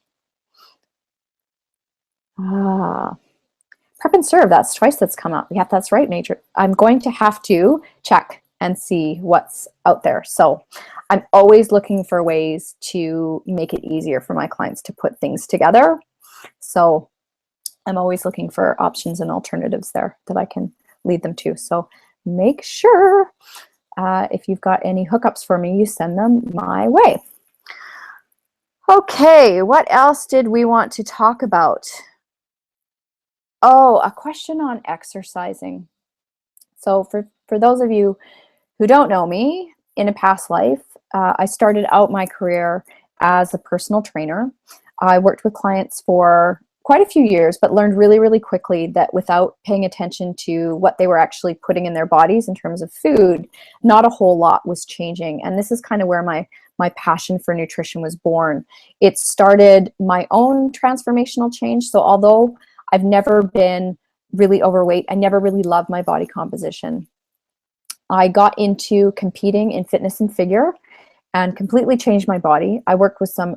Prep and serve, that's twice that's come up. Yeah, that's right, Major. I'm going to have to check and see what's out there. So I'm always looking for ways to make it easier for my clients to put things together. So I'm always looking for options and alternatives there that I can lead them to. So make sure if you've got any hookups for me, you send them my way. Okay, what else did we want to talk about? Oh, a question on exercising. So for those of you who don't know me, in a past life, I started out my career as a personal trainer. I worked with clients for quite a few years, but learned really, really quickly that without paying attention to what they were actually putting in their bodies in terms of food, not a whole lot was changing. And this is kind of where my passion for nutrition was born. It started my own transformational change. So although I've never been really overweight, I never really loved my body composition. I got into competing in fitness and figure and completely changed my body. I worked with some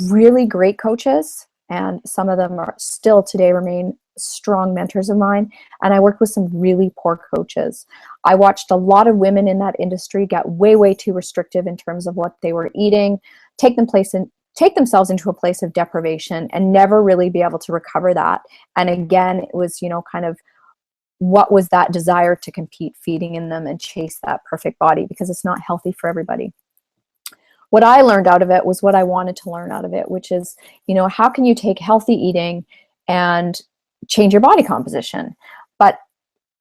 really great coaches, and some of them are still today remain strong mentors of mine. And I worked with some really poor coaches. I watched a lot of women in that industry get way too restrictive in terms of what they were eating, take themselves into a place of deprivation and never really be able to recover that. And again, it was, kind of what was that desire to compete feeding in them and chase that perfect body, because it's not healthy for everybody. What I learned out of it was what I wanted to learn out of it, which is, how can you take healthy eating and change your body composition? But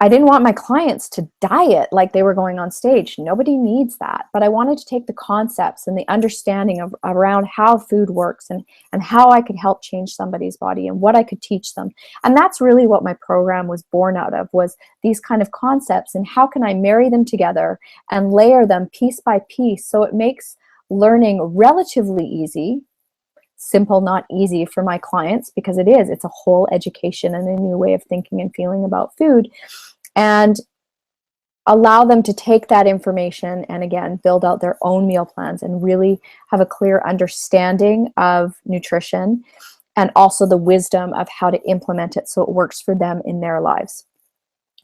I didn't want my clients to diet like they were going on stage. Nobody needs that. But I wanted to take the concepts and the understanding of around how food works and how I could help change somebody's body and what I could teach them. And that's really what my program was born out of, was these kind of concepts and how can I marry them together and layer them piece by piece so it makes learning relatively easy. Simple, not easy for my clients, because it's a whole education and a new way of thinking and feeling about food, and allow them to take that information and again build out their own meal plans and really have a clear understanding of nutrition and also the wisdom of how to implement it so it works for them in their lives.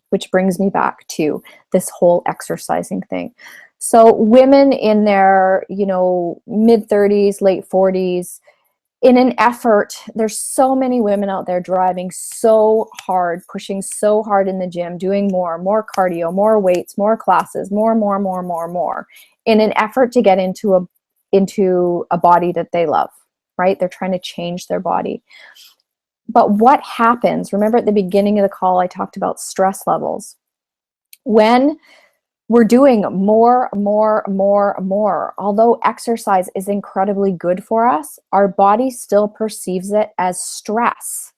Which brings me back to this whole exercising thing. So women in their, mid 30s, late 40s, in an effort, there's so many women out there driving so hard, pushing so hard in the gym, doing more cardio, more weights, more classes, more, in an effort to get into a body that they love, right? They're trying to change their body. But what happens, remember at the beginning of the call, I talked about stress levels. When we're doing more, although exercise is incredibly good for us, our body still perceives it as stress.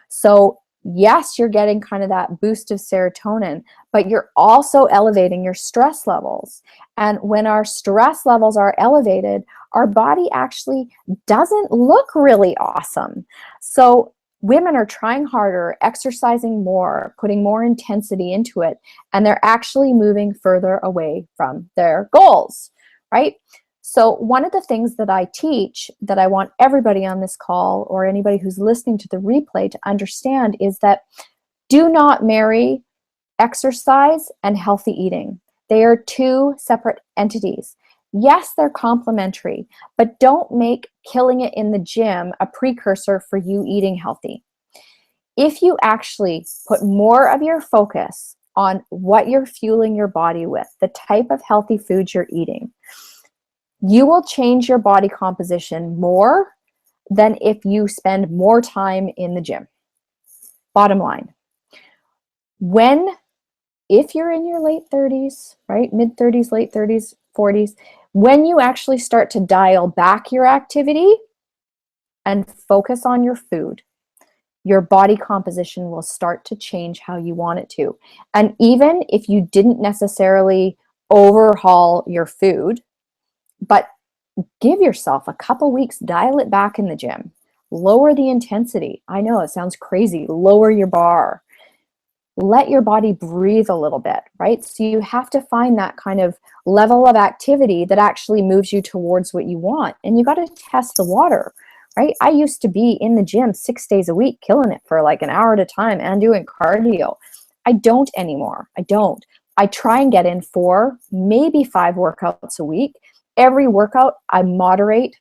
So yes, you're getting kind of that boost of serotonin, but you're also elevating your stress levels. And when our stress levels are elevated, our body actually doesn't look really awesome. So women are trying harder, exercising more, putting more intensity into it, and they're actually moving further away from their goals, right? So one of the things that I teach that I want everybody on this call or anybody who's listening to the replay to understand is that do not marry exercise and healthy eating. They are two separate entities. Yes, they're complementary, but don't make killing it in the gym a precursor for you eating healthy. If you actually put more of your focus on what you're fueling your body with, the type of healthy foods you're eating, you will change your body composition more than if you spend more time in the gym. Bottom line. If you're in your late 30s, right, mid 30s, late 30s, 40s, when you actually start to dial back your activity and focus on your food, your body composition will start to change how you want it to. And even if you didn't necessarily overhaul your food, but give yourself a couple weeks, dial it back in the gym, lower the intensity. I know it sounds crazy. Lower your bar. Let your body breathe a little bit, right? So you have to find that kind of level of activity that actually moves you towards what you want. And you got to test the water, right? I used to be in the gym 6 days a week, killing it for like an hour at a time and doing cardio. I don't anymore. I try and get in 4, maybe 5 workouts a week. Every workout, I moderate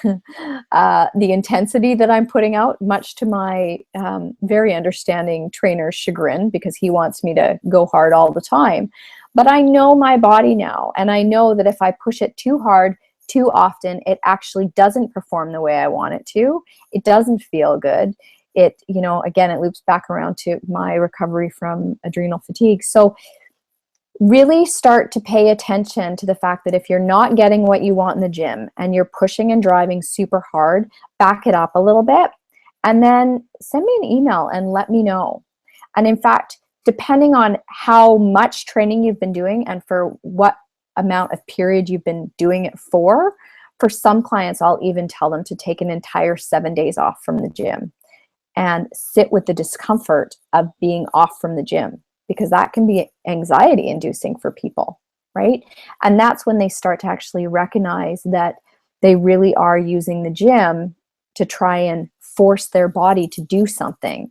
the intensity that I'm putting out, much to my very understanding trainer's chagrin, because he wants me to go hard all the time. But I know my body now, and I know that if I push it too hard, too often, it actually doesn't perform the way I want it to. It doesn't feel good. It, again, it loops back around to my recovery from adrenal fatigue. So really start to pay attention to the fact that if you're not getting what you want in the gym and you're pushing and driving super hard, back it up a little bit and then send me an email and let me know. And in fact, depending on how much training you've been doing and for what amount of period you've been doing it for some clients, I'll even tell them to take an entire 7 days off from the gym and sit with the discomfort of being off from the gym. because that can be anxiety inducing for people, right? And that's when they start to actually recognize that they really are using the gym to try and force their body to do something.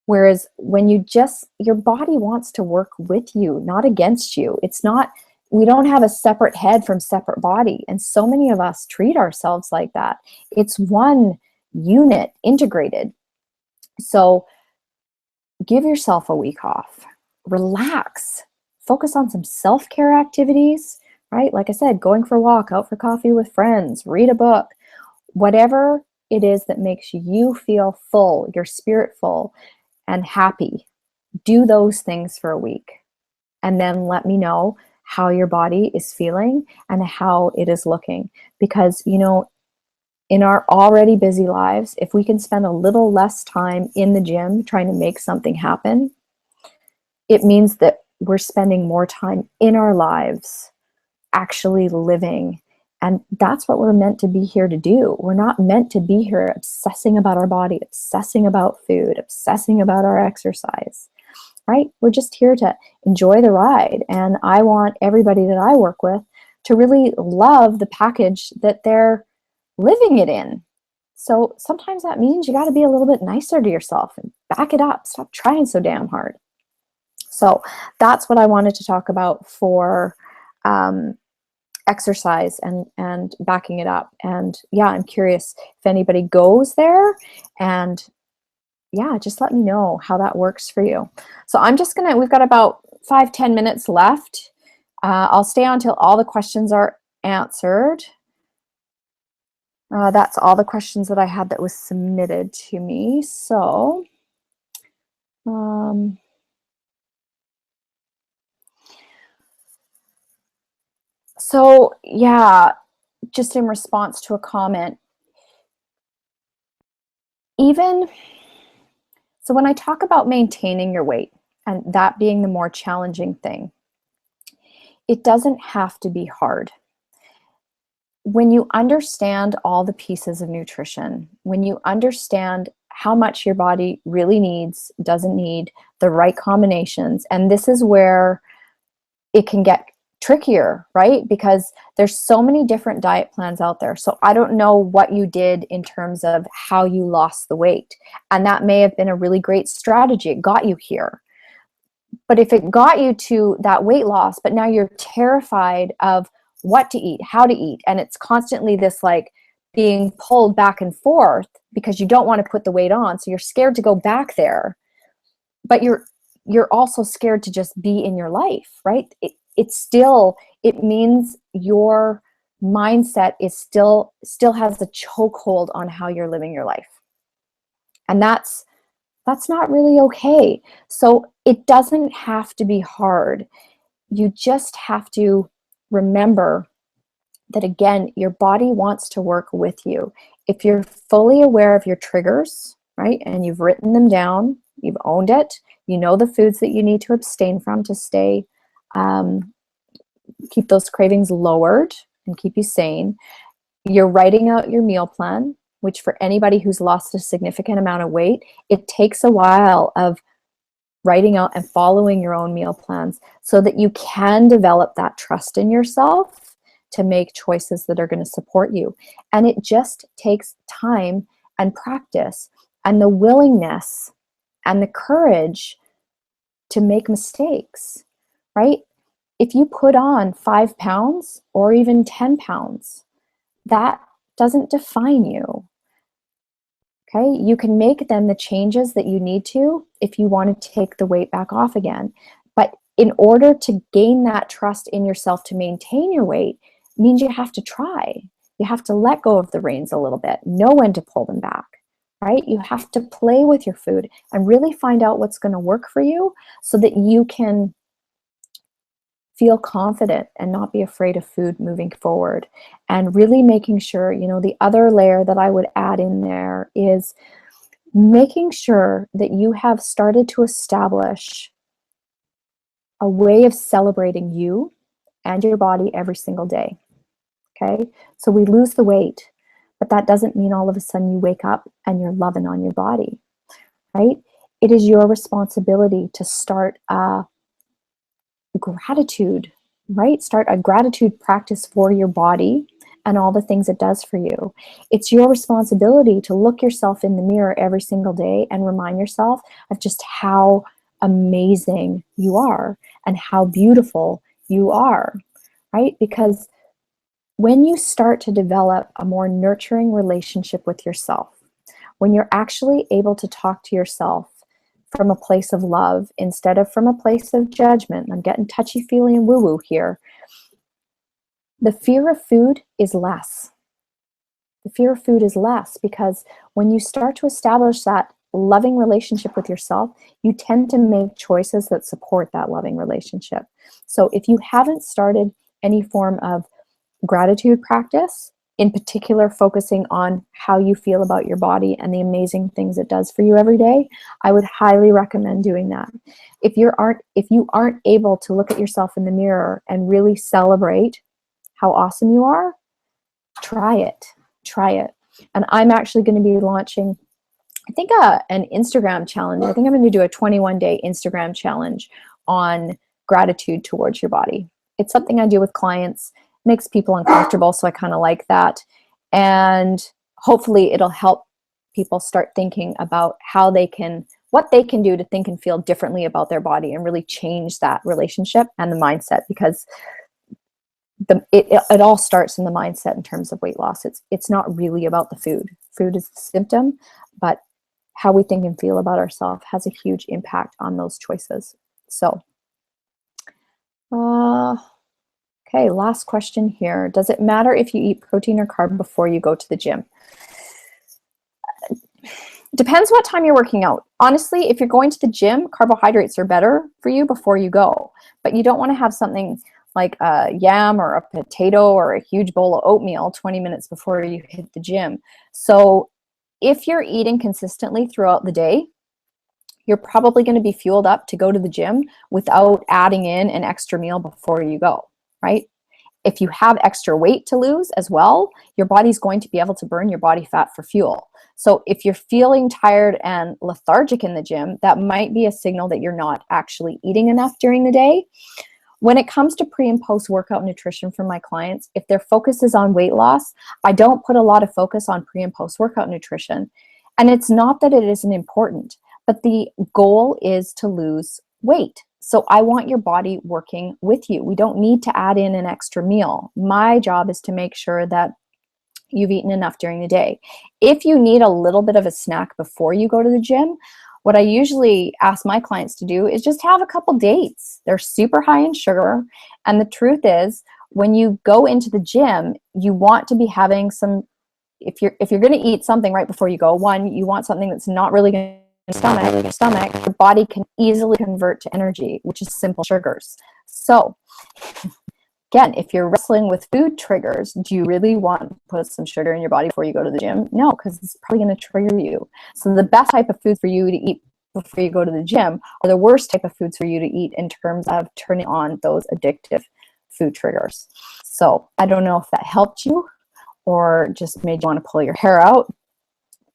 Whereas when your body wants to work with you, not against you. It's not, we don't have a separate head from separate body. And so many of us treat ourselves like that. It's one unit, integrated. So give yourself a week off, relax, focus on some self-care activities, right? Like I said, going for a walk, out for coffee with friends, read a book, whatever it is that makes you feel full, your spirit full and happy. Do those things for a week. And then let me know how your body is feeling and how it is looking. Because, you know, in our already busy lives, if we can spend a little less time in the gym trying to make something happen, it means that we're spending more time in our lives actually living. And that's what we're meant to be here to do. We're not meant to be here obsessing about our body, obsessing about food, obsessing about our exercise, right? We're just here to enjoy the ride. And I want everybody that I work with to really love the package that they're living it in. So sometimes that means you got to be a little bit nicer to yourself and back it up. Stop trying so damn hard. So that's what I wanted to talk about for exercise and backing it up. And yeah, I'm curious if anybody goes there, and yeah, just let me know how that works for you. So I'm just gonna, we've got about 5-10 minutes left. I'll stay on till all the questions are answered. That's all the questions that I had that was submitted to me. So so yeah, just in response to a comment, so when I talk about maintaining your weight and that being the more challenging thing, it doesn't have to be hard. When you understand all the pieces of nutrition, when you understand how much your body really needs, doesn't need, the right combinations, and this is where it can get trickier, right? Because there's so many different diet plans out there. So I don't know what you did in terms of how you lost the weight. And that may have been a really great strategy. It got you here. But if it got you to that weight loss, but now you're terrified of what to eat, how to eat, and it's constantly this like being pulled back and forth because you don't want to put the weight on. So you're scared to go back there, but you're also scared to just be in your life, right? It means your mindset is still has a chokehold on how you're living your life. And that's not really okay. So it doesn't have to be hard. You just have to remember that, again, your body wants to work with you. If you're fully aware of your triggers, right, and you've written them down, you've owned it, you know the foods that you need to abstain from to stay, keep those cravings lowered and keep you sane. You're writing out your meal plan, which for anybody who's lost a significant amount of weight, it takes a while of writing out and following your own meal plans so that you can develop that trust in yourself to make choices that are going to support you. And it just takes time and practice and the willingness and the courage to make mistakes, right? If you put on 5 pounds or even 10 pounds, that doesn't define you. Okay, you can make then the changes that you need to if you want to take the weight back off again. But in order to gain that trust in yourself to maintain your weight, means you have to try. You have to let go of the reins a little bit, know when to pull them back, right? You have to play with your food and really find out what's going to work for you so that you can feel confident and not be afraid of food moving forward. And really making sure, you know, the other layer that I would add in there is making sure that you have started to establish a way of celebrating you and your body every single day. Okay, so we lose the weight, but that doesn't mean all of a sudden you wake up and you're loving on your body, right? it is your responsibility to start a gratitude, right? Start a gratitude practice for your body and all the things it does for you. It's your responsibility to look yourself in the mirror every single day and remind yourself of just how amazing you are and how beautiful you are, right? Because when you start to develop a more nurturing relationship with yourself, when you're actually able to talk to yourself from a place of love instead of from a place of judgment, I'm getting touchy-feely and woo-woo here, the fear of food is less. The fear of food is less because when you start to establish that loving relationship with yourself, you tend to make choices that support that loving relationship. So if you haven't started any form of gratitude practice, in particular focusing on how you feel about your body and the amazing things it does for you every day, I would highly recommend doing that. If you aren't able to look at yourself in the mirror and really celebrate how awesome you are, try it. And I'm actually going to be launching, I think, an Instagram challenge. I think I'm going to do a 21-day Instagram challenge on gratitude towards your body. It's something I do with clients. It makes people uncomfortable, so I kind of like that. And hopefully it'll help people start thinking about what they can do to think and feel differently about their body and really change that relationship and the mindset, because it all starts in the mindset in terms of weight loss. It's not really about the food. Food is the symptom, but how we think and feel about ourselves has a huge impact on those choices. So, okay, last question here. Does it matter if you eat protein or carb before you go to the gym? Depends what time you're working out. Honestly, if you're going to the gym, carbohydrates are better for you before you go, but you don't want to have something like a yam or a potato or a huge bowl of oatmeal 20 minutes before you hit the gym. So if you're eating consistently throughout the day, you're probably going to be fueled up to go to the gym without adding in an extra meal before you go, right? If you have extra weight to lose as well, your body's going to be able to burn your body fat for fuel. So if you're feeling tired and lethargic in the gym, that might be a signal that you're not actually eating enough during the day. When it comes to pre and post workout nutrition for my clients, if their focus is on weight loss, I don't put a lot of focus on pre and post workout nutrition. And it's not that it isn't important, but the goal is to lose weight. So I want your body working with you. We don't need to add in an extra meal. My job is to make sure that you've eaten enough during the day. If you need a little bit of a snack before you go to the gym, what I usually ask my clients to do is just have a couple dates. They're super high in sugar. And the truth is, when you go into the gym, you want to be having some, if you're going to eat something right before you go, one, you want something that's not really going to stomach, your body can easily convert to energy, which is simple sugars. So again, if you're wrestling with food triggers, do you really want to put some sugar in your body before you go to the gym? No, because it's probably going to trigger you. So the best type of foods for you to eat before you go to the gym are the worst type of foods for you to eat in terms of turning on those addictive food triggers. So I don't know if that helped you or just made you want to pull your hair out.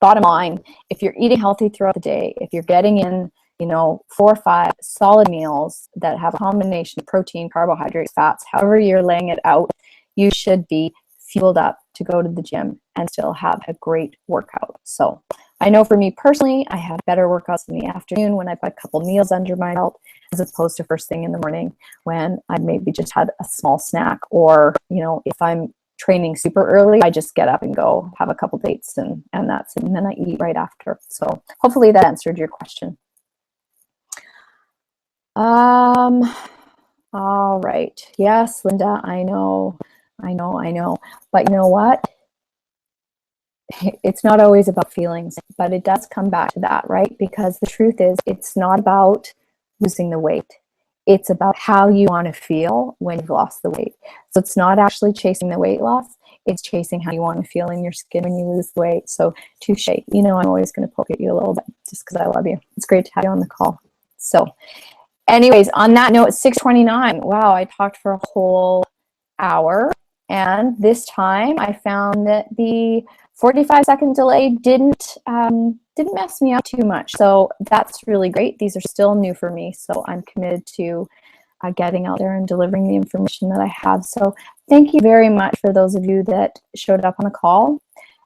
Bottom line, if you're eating healthy throughout the day, if you're getting in 4 or 5 solid meals that have a combination of protein, carbohydrates, fats, however you're laying it out, you should be fueled up to go to the gym and still have a great workout. So I know for me personally, I have better workouts in the afternoon when I've got a couple meals under my belt, as opposed to first thing in the morning when I maybe just had a small snack, or, if I'm training super early, I just get up and go have a couple dates and that's it. And then I eat right after. So hopefully that answered your question. All right. Yes, Linda, I know. But you know what? It's not always about feelings, but it does come back to that, right? Because the truth is, it's not about losing the weight. It's about how you want to feel when you've lost the weight. So it's not actually chasing the weight loss. It's chasing how you want to feel in your skin when you lose the weight. So touche. I'm always going to poke at you a little bit just because I love you. It's great to have you on the call. So anyways, on that note, it's 6:29. Wow, I talked for a whole hour. And this time I found that the 45-second delay didn't didn't mess me up too much. So that's really great. These are still new for me. So I'm committed to getting out there and delivering the information that I have. So thank you very much for those of you that showed up on the call.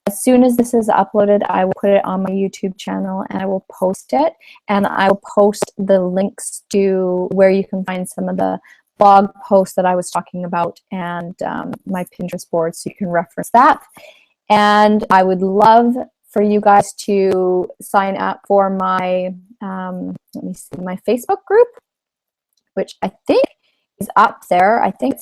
As soon as this is uploaded, I will put it on my YouTube channel and I will post it. And I will post the links to where you can find some of the blog posts that I was talking about and my Pinterest board, so you can reference that. And I would love for you guys to sign up for my, let me see, my Facebook group, which I think is up there. I think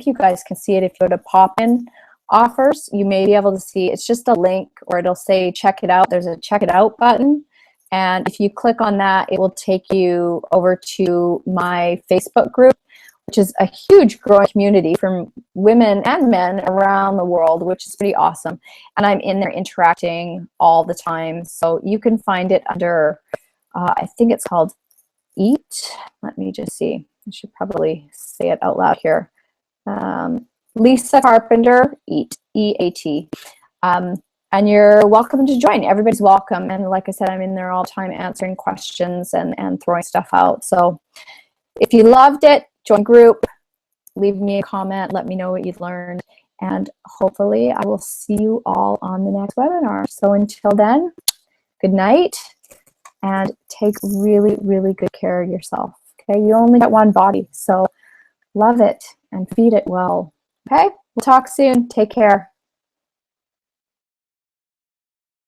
you guys can see it if you go to Pop-In Offers. You may be able to see, it's just a link, or it'll say check it out. There's a check it out button. And if you click on that, it will take you over to my Facebook group, which is a huge growing community from women and men around the world, which is pretty awesome. And I'm in there interacting all the time. So you can find it under, I think it's called Eat. Let me just see. I should probably say it out loud here. Lisa Carpenter, Eat, E-A-T. And you're welcome to join. Everybody's welcome. And like I said, I'm in there all the time answering questions and throwing stuff out. So if you loved it, join group, leave me a comment, let me know what you've learned, and hopefully I will see you all on the next webinar. So until then, good night, and take really, really good care of yourself. Okay, you only get one body, so love it and feed it well. Okay, we'll talk soon. Take care.